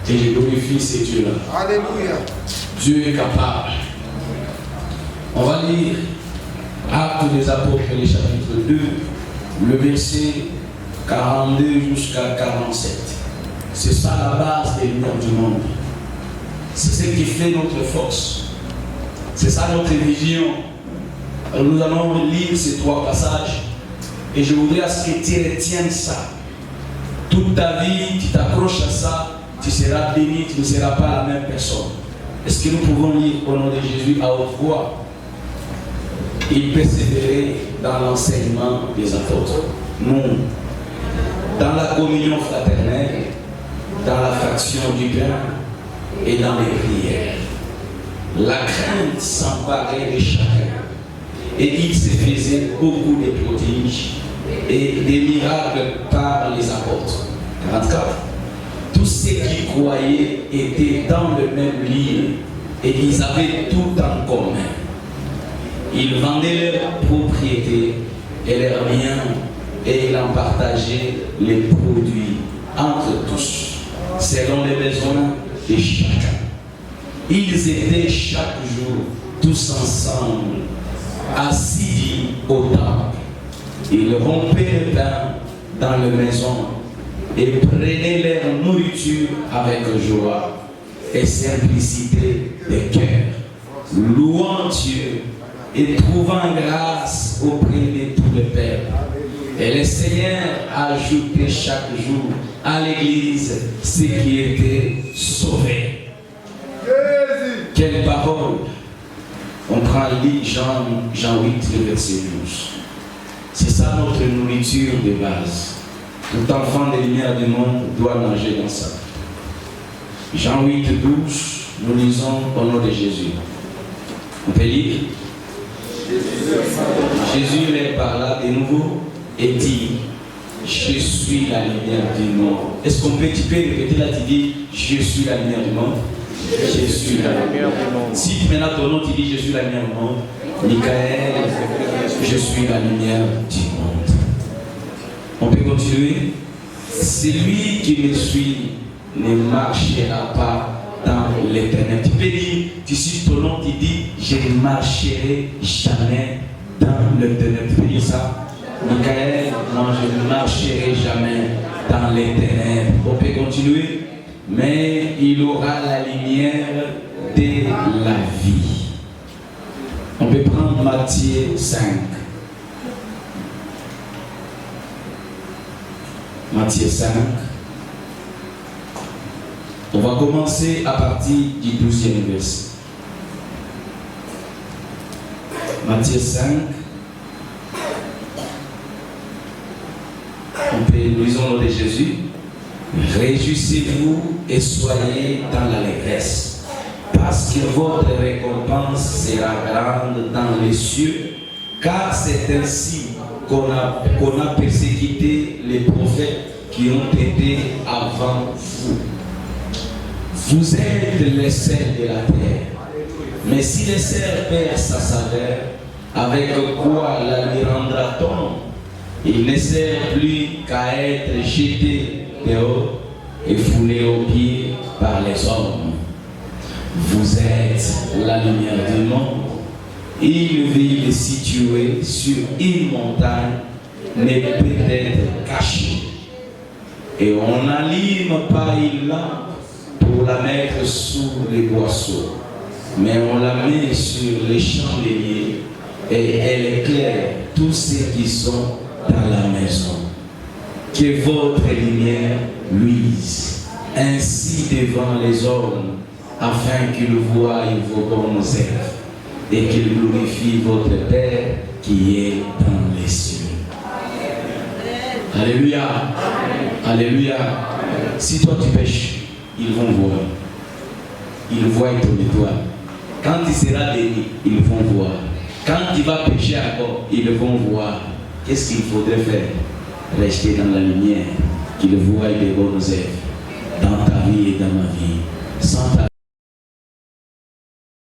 Et je glorifie ces dieux-là. Alléluia. Dieu est capable. On va lire Actes des Apôtres, le chapitre 2, le verset 42 jusqu'à 47. C'est ça la base des lumières du monde. C'est ce qui fait notre force. C'est ça notre vision. Alors nous allons lire ces trois passages et je voudrais à ce que tu retiennes ça. Toute ta vie, tu t'accroches à ça, tu seras béni, tu ne seras pas la même personne. Est-ce que nous pouvons lire au nom de Jésus à haute voix? Il persévérait dans l'enseignement des apôtres. Nous, dans la communion fraternelle, dans la fraction du pain et dans les prières. La crainte s'emparait de chacun. Et il se faisait beaucoup de prodiges et des miracles par les apôtres. 44. Tous ceux qui croyaient étaient dans le même lit et ils avaient tout en commun. Ils vendaient leurs propriétés et leurs biens et ils en partageaient les produits entre tous, selon les besoins de chacun. Ils étaient chaque jour tous ensemble, assis au temple. Ils rompaient le pain dans la maison et prenaient leur nourriture avec joie et simplicité de cœur, louant Dieu et trouvant grâce auprès de tout le peuple. Et le Seigneur ajoutait chaque jour à l'église ceux qui étaient sauvés. Quelle parole! On prend Jean 8, le verset 12. C'est ça notre nourriture de base. Tout enfant des lumières du monde doit nager dans ça. Jean 8, 12, nous lisons au nom de Jésus. On peut lire. Jésus leur parla de nouveau et dit, je suis la lumière du monde. Est-ce qu'on peut répéter là, tu dis, je suis la lumière du monde? Je suis la lumière du monde. Si maintenant ton nom tu dis, je suis la lumière du monde, Michael, je suis la lumière du monde. On peut continuer. Celui qui me suit ne marchera pas dans l'éternel. Tu peux dire, tu cites ton nom, tu dis, je ne marcherai jamais dans l'éternel. Tu peux dire ça? Michael, moi je ne marcherai jamais dans l'éternel. On peut continuer. Mais il aura la lumière de la vie. On peut prendre Matthieu 5. Matthieu 5. On va commencer à partir du 12e verset. Matthieu 5. On peut lire au nom de Jésus. Réjouissez-vous et soyez dans l'allégresse, parce que votre récompense sera grande dans les cieux, car c'est ainsi qu'on a persécuté les prophètes qui ont été avant vous. Vous êtes les sels de la terre, mais si le sel perd sa saveur, avec quoi la lui rendra-t-on? Il ne sert plus qu'à être jeté dehors et foulé aux pieds par les hommes. Vous êtes la lumière du monde. Une ville située sur une montagne ne peut être cachée. Et on n'allume pas une lampe pour la mettre sous les boisseaux, mais on la met sur les chandeliers et elle éclaire tous ceux qui sont dans la maison. Que votre lumière luise ainsi devant les hommes, afin qu'ils voient vos bonnes œuvres et qu'ils glorifient votre Père qui est dans les cieux. Alléluia. Alléluia. Si toi tu pêches, ils vont voir. Ils voient ton étoile. Quand tu seras béni, ils vont voir. Quand tu vas pécher encore, ils vont voir. Qu'est-ce qu'il faudrait faire? Rester dans la lumière, qu'ils voient les bonnes œuvres dans ta vie et dans ma vie. Sans ta